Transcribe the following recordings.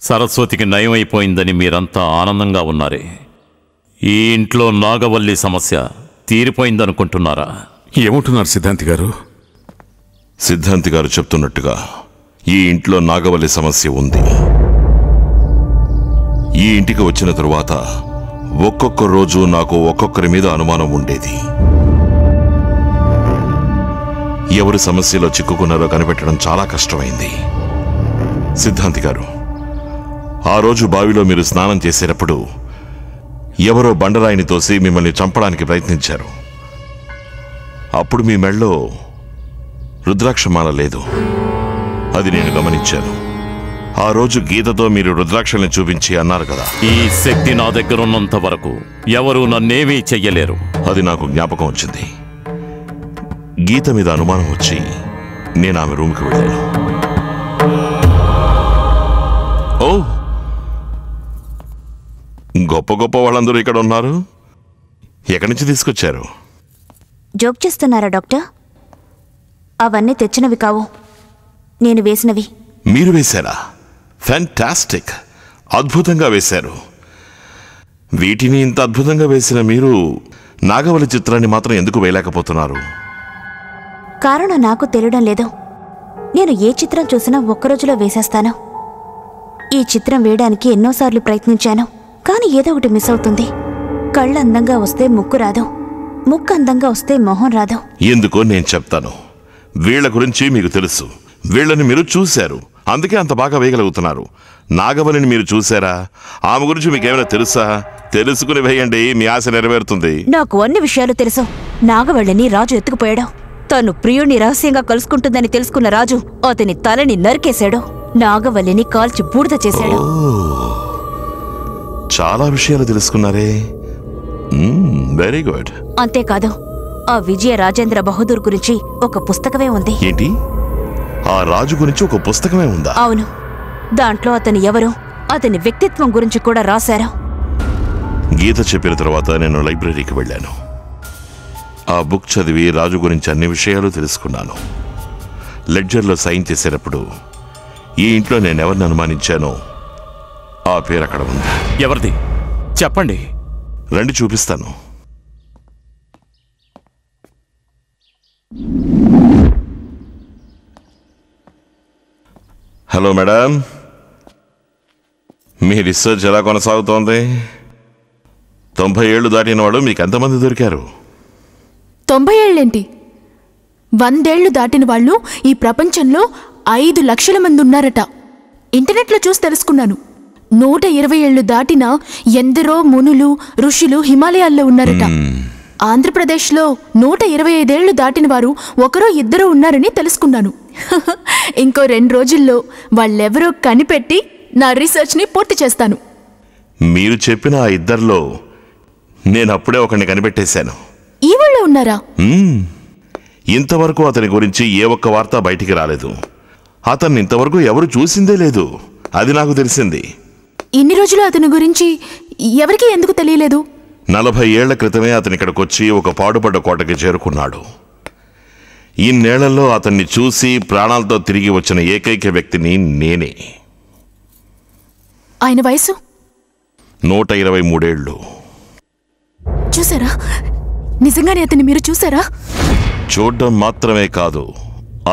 సరస్వతికి నయం అయిపోయిందని మీరంతా ఆనందంగా ఉన్నారే. ఈ ఇంట్లో నాగవల్లి సమస్య తీరిపోయిందనుకుంటున్నారా? ఏమంటున్నారు సిద్ధాంతి గారు? సిద్ధాంతి గారు చెప్తున్నట్టుగా ఈ ఇంట్లో నాగవల్లి సమస్య ఉంది. ఈ ఇంటికి వచ్చిన తరువాత ఒక్కొక్క రోజు నాకు ఒక్కొక్కరి మీద అనుమానం ఉండేది. ఎవరి సమస్యలో చిక్కుకున్నారో కనిపెట్టడం చాలా కష్టమైంది. సిద్ధాంతి గారు, ఆ రోజు బావిలో మీరు స్నానం చేసేటప్పుడు ఎవరో బండరాయిని తోసి మిమ్మల్ని చంపడానికి ప్రయత్నించారు. అప్పుడు మీ మెళ్ళో రుద్రాక్షమాల లేదు. అది నేను గమనించాను. ఆ రోజు గీతతో మీరు రుద్రాక్షల్ని చూపించి అన్నారు కదా, ఈ శక్తి నా దగ్గర ఉన్నంత వరకు ఎవరూ నన్నేమీ చెయ్యలేరు. అది నాకు జ్ఞాపకం వచ్చింది. గీత మీద అనుమానం వచ్చి నేను ఆమె రూమ్కి వెళ్ళాను. ఓ, గొప్ప గొప్ప వాళ్ళందరూ ఇక్కడ ఉన్నారు. ఎక్కడి నుంచి తీసుకొచ్చారు? జోక్ చేస్తున్నారా డాక్టర్? అవన్నీ తెచ్చినవి కావు, నేను వేసినవి. మీరు వేశారా? ఫ్యాంటాస్టిక్, అద్భుతంగా వేశారు. వీటిని ఇంత అద్భుతంగా వేసిన మీరు నాగవల్లి చిత్రాన్ని మాత్రం ఎందుకు వేయలేకపోతున్నారు? కారణం నాకు తెలియడం లేదు. నేను ఏ చిత్రం చూసినా ఒక్కరోజులో వేసేస్తాను. ఈ చిత్రం వేయడానికి ఎన్నోసార్లు ప్రయత్నించాను, కానీ ఏదో ఒకటి మిస్ అవుతుంది. కళ్ళు అందంగా వస్తే ముక్కు రాదు, ముక్కు అందంగా వస్తే మొహం రాదు. ఎందుకో నేను చెప్తాను. వీళ్ల గురించి మీకు తెలుసు, వీళ్ళని మీరు చూశారు, అందుకే అంత బాగా వేయగలుగుతున్నారు. నాగవల్లిని మీరు చూశారా? ఆమె గురించి మీకేమైనా తెలుసా? తెలుసుకుని వేయండి, మీ ఆశ నెరవేరుతుంది. నాకు అన్ని విషయాలు తెలుసు. నాగవల్లిని రాజు ఎత్తుకుపోయాడు. తను ప్రియుణ్ణి రహస్యంగా కలుసుకుంటుందని తెలుసుకున్న రాజు అతని తలని నరికేశాడు. నాగవల్లిని కాల్చి బూడిద చేశాడు. చాలా విషయాలు తెలుసుకున్నారే. Very good. అంతేకాదు, ఆ విజయ రాజేంద్ర బహదూర్ గురించి ఒక పుస్తకమే ఉంది. ఏంటి? ఆ రాజు గురించి ఒక పుస్తకమే ఉందా? అవును. దాంట్లో అతను ఎవరు, అతని వ్యక్తిత్వం గురించి కూడా రాశారు. గీత చెప్పిన తర్వాత నేను లైబ్రరీకి వెళ్ళాను. ఆ బుక్ చదివి రాజు గురించి అన్ని విషయాలు తెలుసుకున్నాను. లెడ్జర్లో సైన్ చేసేటప్పుడు ఈ ఇంట్లో నేనెవరిని అనుమానించానో ఆ పేరు అక్కడ ఉంది. ఎవరిది చెప్పండి. రండి, చూపిస్తాను. హలో మేడం, మీ రీసెర్చ్ ఎలా కొనసాగుతోంది? 90 ఏళ్లు దాటిన వాడు మీకు ఎంతమంది దొరికారు? 90 ఏళ్ళేంటి? 100 ఏళ్లు దాటిన వాళ్ళు ఈ ప్రపంచంలో 5 లక్షల మంది ఉన్నారట. ఇంటర్నెట్లో చూసి తెలుసుకున్నాను. 120 ఏళ్లు దాటిన ఎందరో మునులు ఋషులు హిమాలయాల్లో ఉన్నారట. ఆంధ్రప్రదేశ్లో 125 ఏళ్లు దాటిన వారు ఒకరో ఇద్దరో ఉన్నారని తెలుసుకున్నాను. ఇంకో 2 రోజుల్లో వాళ్ళెవరో కనిపెట్టి నా రీసెర్చ్ని పూర్తి చేస్తాను. మీరు చెప్పిన ఆ ఇద్దరిలో నేను అప్పుడే ఒకరిని కనిపెట్టేశాను. ఈ ఊళ్ళో ఉన్నారా? ఇంతవరకు అతని గురించి ఏ ఒక్క వార్త బయటికి రాలేదు. అతన్ని ఇంతవరకు ఎవరు చూసిందే లేదు. అది నాకు తెలిసింది. ఇన్ని రోజులు అతని గురించి ఎవరికి ఎందుకు తెలియలేదు? 40 ఏళ్ల క్రితమే అతని ఇక్కడికొచ్చి ఒక పాడుపడ్డ కోటకి చేరుకున్నాడు. ఇన్నేళ్లలో అతన్ని చూసి ప్రాణాలతో తిరిగి వచ్చిన ఏకైక వ్యక్తిని నేనే. ఆయన వయసు 123 ఏళ్ళు. చూసారా? నిజంగానే అతన్ని మీరు చూసారా? చూడ్డం మాత్రమే కాదు,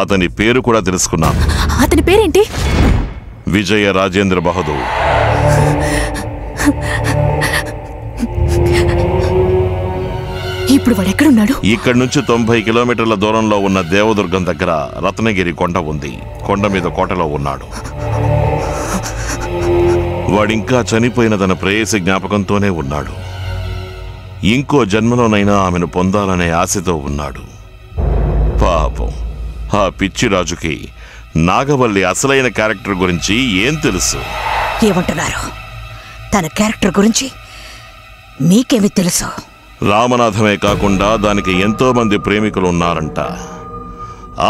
అతని పేరు కూడా తెలుసుకున్నాను. అతని పేరేంటి? విజయ రాజేంద్ర బహదూర్. ఇప్పుడు వాడెక్కడున్నాడు? ఇక్కడి నుంచి 90 కిలోమీటర్ల దూరంలో ఉన్న దేవదుర్గం దగ్గర రత్నగిరి కొండ ఉంది. కొండ మీద కోటలో ఉన్నాడు. వాడింకా చనిపోయిన తన ప్రేయసి జ్ఞాపకంతోనే ఉన్నాడు. ఇంకో జన్మలోనైనా ఆమెను పొందాలనే ఆశతో ఉన్నాడు. పాపం, ఆ పిచ్చి రాజుకి నాగవల్లి అసలైన క్యారెక్టర్ గురించి ఏం తెలుసు? ఏమంటున్నారు? తన క్యారెక్టర్ గురించి మీకేమి తెలుసు? రామనాథమే కాకుండా దానికి ఎంతో మంది ప్రేమికులు ఉన్నారంట.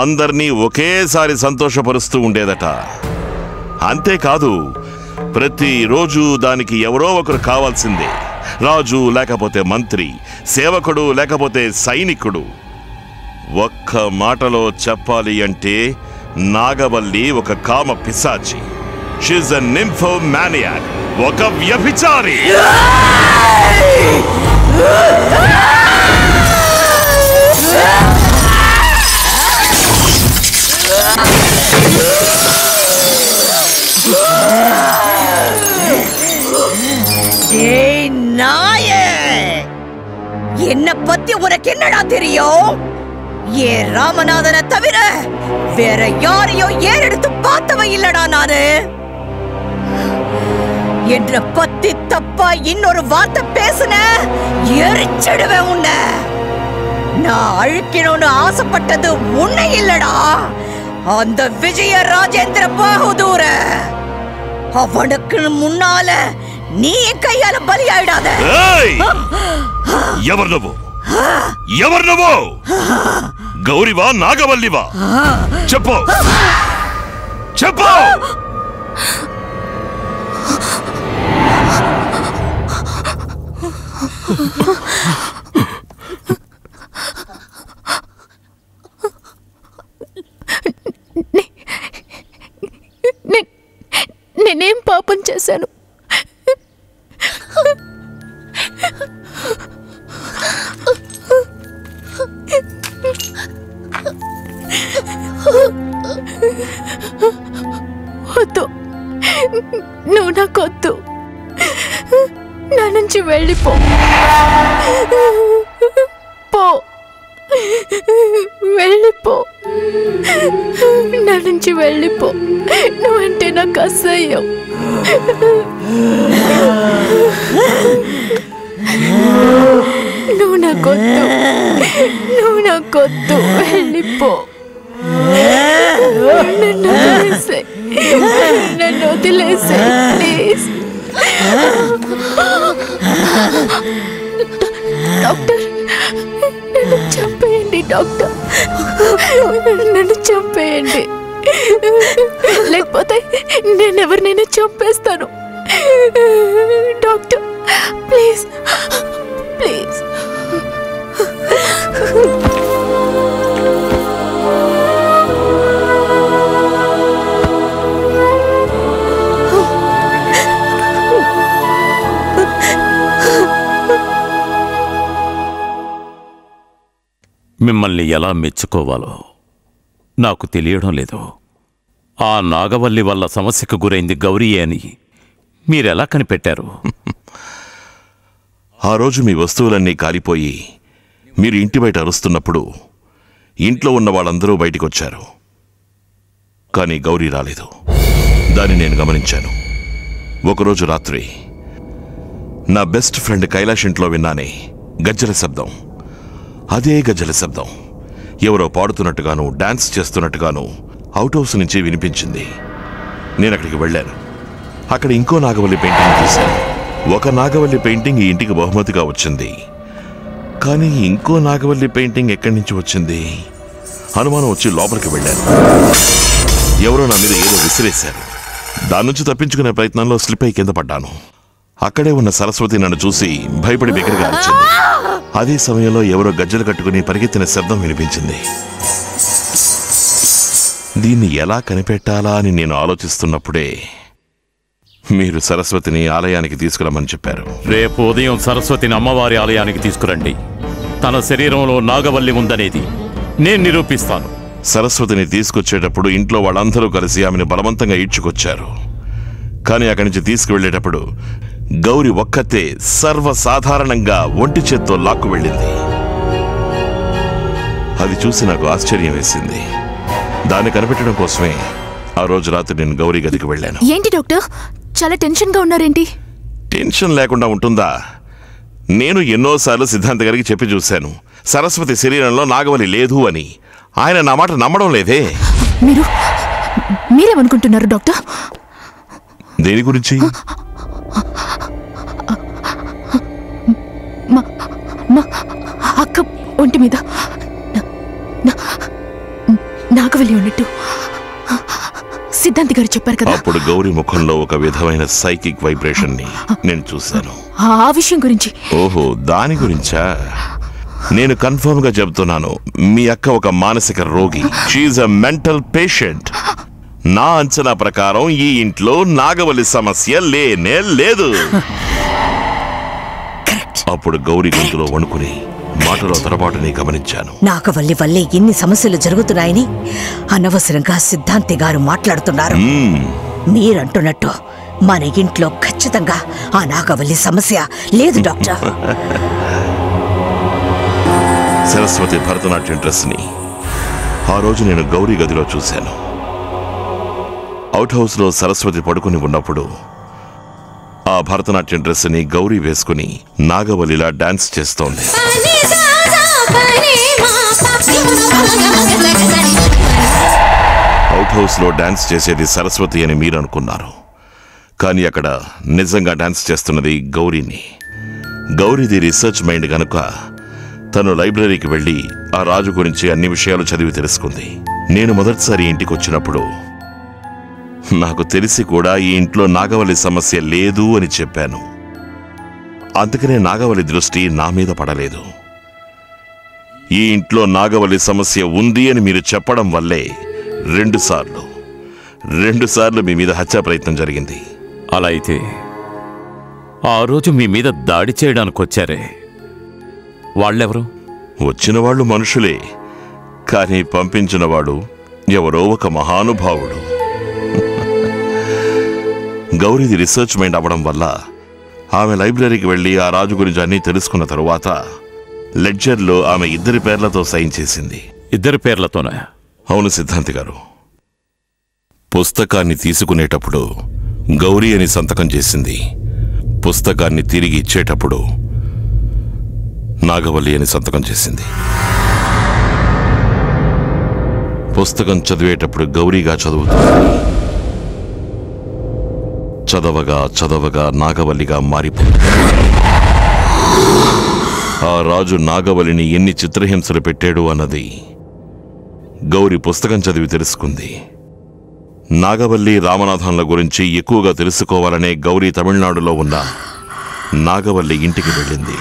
అందర్నీ ఒకేసారి సంతోషపరుస్తూ ఉండేదట. అంతేకాదు, ప్రతిరోజు దానికి ఎవరో ఒకరు కావాల్సిందే. రాజు లేకపోతే మంత్రి, సేవకుడు లేకపోతే సైనికుడు. ఒక్క మాటలో చెప్పాలి అంటే నాగవల్లి ఒక కామ పిశాచి. షీఈస్ ఎ నింఫోమానియాక్, ఒక వ్యభిచారి. ஏய் நாயே, என்ன பத்தி உனக்கு என்னடா தெரியும்? ஏ ராமநாதனை தவிர வேற யாரையும் ஏறெடுத்து பார்த்தவன் இல்லடா நானு. என்ன பத்தி தப்பா இன்னொரு வார்த்தை பேசுன எரிச்சிடுவேன் உன்ன. நான் அழிக்கணும்னு ஆசைப்பட்டது உன்னை இல்லடா, அந்த விஜய ராஜேந்திர பகதூர. அவனுக்கு முன்னால நீ கையால బలియాడాద. ఎవరు నువ్వు? ఎవరు నువ్వు? గౌరివా నాగవల్లివా? చెప్పు చెప్పు. నేనేం పాపం చేశాను? వద్దు, నువ్వు నాకొద్దు. నా నుంచి వెళ్ళిపో. పో, వెళ్ళిపో. నా నుంచి వెళ్ళిపో. నువ్వంటే నాకు అసహ్యం. నువ్వు నాకొద్దు, నువ్వు నాకొద్దు. వెళ్ళిపో. నన్ను వదిలేసే, నన్ను వదిలేసే ప్లీజ్. డాక్టర్, నన్ను చంపేయండి డాక్టర్, నన్ను చంపేయండి. లేకపోతే నేనెవరినైనా చంపేస్తాను. Doctor please please. మిమ్మల్ని ఎలా మెచ్చుకోవాలో నాకు తెలియడం లేదు. ఆ నాగవల్లి వల్ల సమస్యకు గురైంది గౌరీయే అని మీరెలా కనిపెట్టారు? ఆ రోజు మీ వస్తువులన్నీ కాలిపోయి మీరు ఇంటి బయట అరుస్తున్నప్పుడు ఇంట్లో ఉన్న వాళ్ళందరూ బయటికొచ్చారు. కానీ గౌరీ రాలేదు. దాన్ని నేను గమనించాను. ఒకరోజు రాత్రి నా బెస్ట్ ఫ్రెండ్ కైలాష్ ఇంట్లో విన్నానే గజ్జల శబ్దం. అదే గజ్జల శబ్దం ఎవరో పాడుతున్నట్టుగాను డాన్స్ చేస్తున్నట్టుగాను అవుట్ హౌస్ నుంచి వినిపించింది. నేను అక్కడికి వెళ్ళాను. అక్కడ ఇంకో నాగవల్లి పెయింటింగ్ చూశాను. ఒక నాగవల్లి పెయింటింగ్ ఈ ఇంటికి బహుమతిగా వచ్చింది. కానీ ఇంకో నాగవల్లి పెయింటింగ్ ఎక్కడి నుంచి వచ్చింది? అనుమానం వచ్చి లోపలికి వెళ్ళాను. ఎవరో నా మీద ఏదో విసిరేశారు. దాని నుంచి తప్పించుకునే ప్రయత్నంలో స్లిప్ అయి కింద పడ్డాను. అక్కడే ఉన్న సరస్వతి నన్ను చూసి భయపడి బిగ్గరగా అరిచింది. అదే సమయంలో ఎవరో గజ్జలు కట్టుకుని పరిగెత్తిన శబ్దం వినిపించింది. దీన్ని ఎలా కనిపెట్టాలా అని నేను ఆలోచిస్తున్నప్పుడే మీరు సరస్వతిని ఆలయానికి తీసుకురమ్మని చెప్పారు. రేపు ఉదయం సరస్వతిని అమ్మవారి ఆలయానికి తీసుకురండి. తన శరీరంలో నాగవల్లి ఉందనేది నేను నిరూపిస్తాను. సరస్వతిని తీసుకొచ్చేటప్పుడు ఇంట్లో వాళ్ళందరూ కలిసి ఆమెను బలవంతంగా ఈడ్చుకొచ్చారు. కానీ అక్కడి నుంచి తీసుకువెళ్ళేటప్పుడు గౌరి ఒక్కతే సర్వసాధారణంగా ఒంటి చేత్తో లాక్కు వెళ్ళింది. అది చూసి నాకు ఆశ్చర్యం వేసింది. దాన్ని కనిపెట్టడం కోసమే ఆ రోజు రాత్రి నేను గౌరీ గదికి వెళ్ళాను. ఏంటి డాక్టర్, చాలా టెన్షన్గా ఉన్నారేంటి? టెన్షన్ లేకుండా ఉంటుందా? నేను ఎన్నోసార్లు సిద్ధాంత గారికి చెప్పి చూశాను, సరస్వతి శరీరంలో నాగవల్లి లేదు అని. ఆయన నా మాట నమ్మడం లేదే. మీరేమనుకుంటున్నారు డాక్టర్? దేని గురించి? అక్క ఒంటి మీద నాగవల్లి ఉన్నట్టు సిద్ధాంతి గారు చెప్పారు కదా. అప్పుడు గౌరీ ముఖంలో ఒక విధమైన సైకిక్ వైబ్రేషన్ ని నేను చూశాను. ఆ విషయం గురించి. ఓహో, దాని గురించా? నేను కన్ఫర్మ్ గా చెబుతున్నాను, మీ అక్క ఒక మానసిక రోగి. She's a mental patient. నా అంచనా ప్రకారం ఈ ఇంట్లో నాగవల్లి సమస్య లేనే లేదు. అప్పుడు గౌరీ గొంతులో వణుకుని మాటలో తరపాటుని గమనించాను. నాగవల్లి వల్లే ఎన్ని సమస్యలు జరుగుతున్నాయని అనవసరంగా సిద్ధాంతి గారు మాట్లాడుతున్నారు. మీరంటున్నట్టు మన ఇంట్లో ఖచ్చితంగా ఆ నాగవల్లి సమస్య లేదు డాక్టర్. సరస్వతి భరతనాట్యం డ్రెస్ని ఆ రోజు నేను గౌరీ గదిలో చూశాను. అవుట్ హౌస్లో సరస్వతి పడుకుని ఉన్నప్పుడు ఆ భరతనాట్యం డ్రెస్ని గౌరీ వేసుకుని నాగవల్లిలా డాన్స్ చేస్తోంది. అవుట్ హౌస్లో డాన్స్ చేసేది సరస్వతి అని మీరు అనుకున్నారు, కానీ అక్కడ నిజంగా డాన్స్ చేస్తున్నది గౌరీని. గౌరీది రీసెర్చ్ మైండ్ గనుక తను లైబ్రరీకి వెళ్ళి ఆ రాజు గురించి అన్ని విషయాలు చదివి తెలుసుకుంది. నేను మొదటిసారి ఇంటికి వచ్చినప్పుడు నాకు తెలిసి కూడా ఈ ఇంట్లో నాగవల్లి సమస్య లేదు అని చెప్పాను. అందుకనే నాగవల్లి దృష్టి నా మీద పడలేదు. ఈ ఇంట్లో నాగవల్లి సమస్య ఉంది అని మీరు చెప్పడం వల్లే రెండు సార్లు మీ మీద హత్యా ప్రయత్నం జరిగింది. అలా అయితే ఆ రోజు మీ మీద దాడి చేయడానికి వచ్చారే, వాళ్ళెవరు? వచ్చిన వాళ్ళు మనుషులే, కానీ పంపించినవాడు ఎవరో ఒక మహానుభావుడు. గౌరీది రీసెర్చ్ మైండ్ అవ్వడం వల్ల ఆమె లైబ్రరీకి వెళ్ళి ఆ రాజు గురించి అన్నీ తెలుసుకున్న తరువాత లెడ్జర్లో ఆమె ఇద్దరి పేర్లతో సైన్ చేసింది. ఇద్దరి పేర్లతోనే? అవును సిద్ధాంతి గారు. పుస్తకాన్ని తీసుకునేటప్పుడు గౌరీ అని సంతకం చేసింది. పుస్తకాన్ని తిరిగి ఇచ్చేటప్పుడు నాగవల్లి అని సంతకం చేసింది. పుస్తకం చదివేటప్పుడు గౌరీగా చదువుతుంది. చదవగా నాగవల్లిగా మారిపోయింది. ఆ రాజు నాగవల్లిని ఎన్ని చిత్రహింసలు పెట్టాడు అన్నది గౌరీ పుస్తకం చదివి తెలుసుకుంది. నాగవల్లి రామనాథన్ల గురించి ఎక్కువగా తెలుసుకోవాలనే గౌరీ తమిళనాడులో ఉన్న నాగవల్లి ఇంటికి వెళ్ళింది.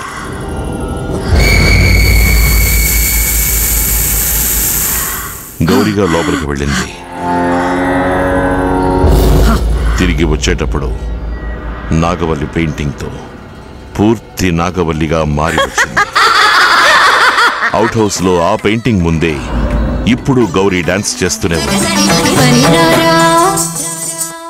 గౌరీగా లోపలికి వెళ్ళింది. తిరిగి వచ్చేటప్పుడు నాగవల్లి పెయింటింగ్తో పూర్తి నాగవల్లిగా మారి వచ్చింది. అవుట్ హౌస్లో ఆ పెయింటింగ్ ముందే ఇప్పుడు గౌరీ డాన్స్ చేస్తూనే ఉంది.